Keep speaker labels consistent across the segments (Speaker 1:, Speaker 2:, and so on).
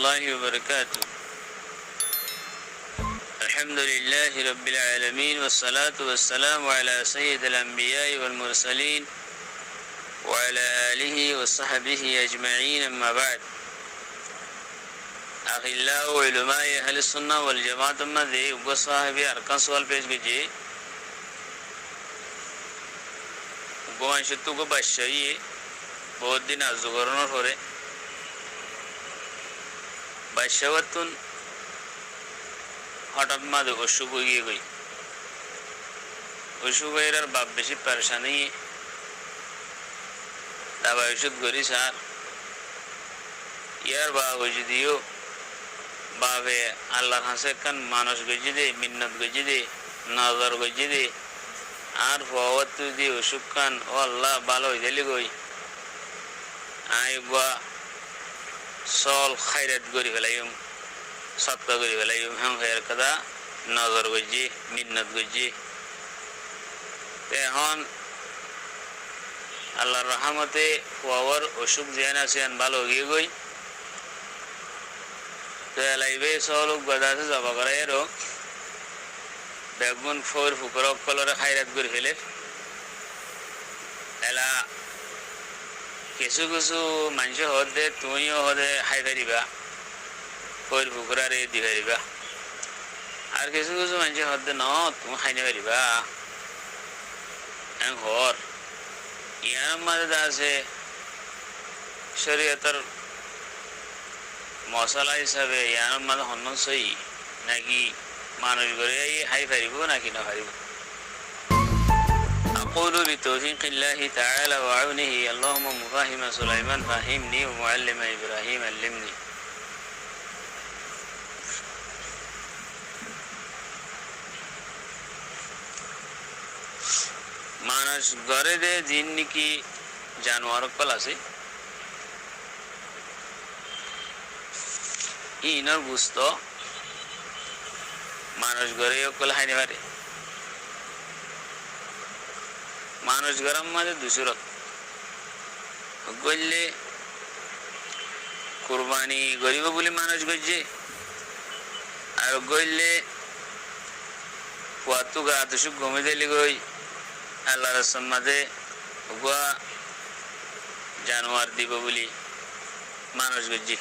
Speaker 1: الله وبركاته. الحمد لله رب العالمين والصلاة والسلام على سيد الأنبياء والمرسلين وعلى آله وصحبه أجمعين. أما بعد، أخلاء علماء أهل السنة والجماعة مدي وصاحبي أركان سوال پیش گجي গোয়ান সত্যকে বাদশাহী বহুত দিন আজ গরণর হরে বাদশাহতুন হঠাৎ মাঝে অসুখ হয়ে গই। অসুখ হয়ে আর বাপ বেশি পেরেশানি, দাবা ওষুধ করি স্যার ইয়ার বা গজি দিও বাবে আল্লাহর হাসে কান মানুষ গজি দে, মিন্নত গজি দে, নজর গজি দে, আর ফওয়াত দি অসুখ কান ও আল্লাহ ভালো হয়ে দিলি গই। আই বা সল খাইরাত করি ফেলাইম, সৎকা করি ফেলাইম, হ্যাঁ খাইর কথা নজর গজি, মিন্নত গজি। এখন আল্লাহর রহমতে ফওয়ার অসুখ যেন আছে ভালো হয়ে গই। তো এলাইবে সলক বাজাতে যাবা করে এরও বেগুন ফোর ফুকর কলরে খাইরাত করে ফেলে এলা কিছু কিছু মানুষ হদে তুমিও হদে খাই পারিবা, ফোর ফুকরারে দি পারিবা, আর কিছু কিছু মানুষ হদে ন তুমি খাই পারিবা। হর ইয়ার মাঝে আছে শরীয়তের মশলা হিসাবে ইয়ার মাঝে হন্য সই নাকি মানুষ করে হাই পারিব নাকি না পারিব। أقول بتوفيق الله تعالى وعونه اللهم مفاهم سليمان فهمني ومعلم إبراهيم علمني. মানুষ ঘরে দে জিন নাকি জানোয়ার কল আছে ইনর বুঝত মানুষ ঘরে অকল হাইনে পারে। মানুষ গরম মাঝে দুসুরত গড়লে কুরবানি গরিব বলে মানুষ গড়ছে, আর গড়লে কুয়াতু গা দুসুক ঘুমে দিলি গই আল্লাহ রসম মাঝে গুয়া জানোয়ার দিব বলি মানুষ গড়ছে।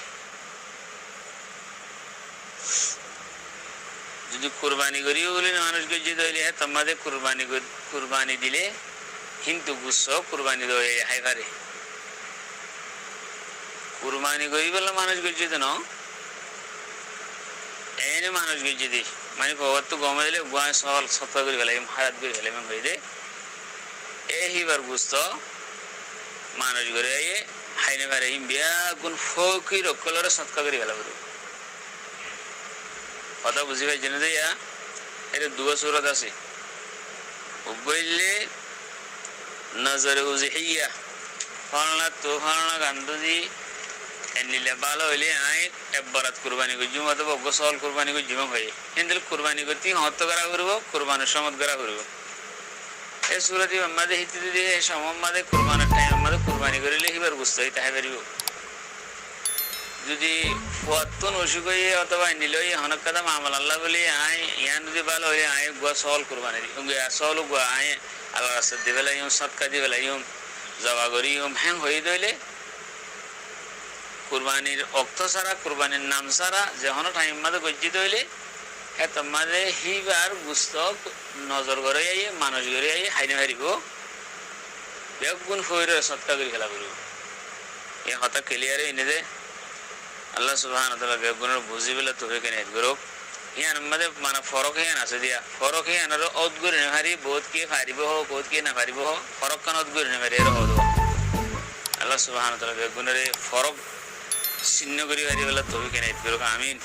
Speaker 1: যদি কুরবানি করিও বলে মানুষ গড়ছে তাহলে তোমাদের কুরবানি দিলে কিন্তু গুচ্ছ কুরবানি দেওয়া হাই পারে। কুরবানি করি বলে মানুষ গড়ছে তো এনে মানুষ গড়ছে দিস মানে খবর তো গমে দিলে গুয়া সল সত্তা করে ফেলাই হারাত করে ফেলাই হয়ে দে এইবার বুঝত মানুষ করে হাইনে পারে বিয়া কোন ফকির অকলরে সৎকা করে ফেলা করব। কথা বুঝি পাইছেন যে ইয়া এর দুয়া সুরত আছে বললে নজরে উজহিয়া ফলনা তো ফলনা গান্ধী এনিলে ভালো হইলে আই একবারাত কুরবানি করছি অথবা গোসল কুরবানি করছি হয়ে কিন্তু কুরবানি করতে হত করা করব কুরবানের সমত করা করব। এই সুরতি আমাদের হিতে দিয়ে সমাদে কুরবানের টাইম আমাদের কুরবানি করিলে এবার বুঝতে হয় তাই পারিব। যদি ফুয়াত্তন অসুখ হয়ে অথবা নিলই হনক কথা মামল আল্লাহ বলি আই ইয়ান যদি ভালো হয়ে আই গুয়া সল কুরবানি সল গুয়া আই আল্লাহ রাস্তা দিয়ে ফেলাইম সৎকা দিয়ে ফেলাইম জবা করিম হ্যাং হয়ে দইলে কুরবানির অক্ত ছাড়া কুরবানির নাম ছাড়া যখন টাইম মাঝে গজ্জিত হইলে হ্যাঁ তোমাদের হিবার গুস্ত নজর করে মানুষ করে হাইনে হারিব বেগুন ফইরে সৎকা করে খেলা করব। এই কথা ক্লিয়ারে এনে দে আল্লাহ সুবহানাহু ওয়া তাআলা বেগুনের বুঝি বলে তোকে কেন করুক ইয়ান মধ্যে মানে ফরক হিয়ান আছে দিয়া ফরক হিয়ান আর অদ্গুর নেহারি বহুত কে ফারিব হোক বহুত কে না ফারিব হোক ফরক কান অদ্গুর নেহারি এর হদ আল্লাহ সুবহানাহু ওয়া তাআলা বেগুনের ফরক চিহ্ন করি হারি বলে তোকে কেন করুক। আমিন।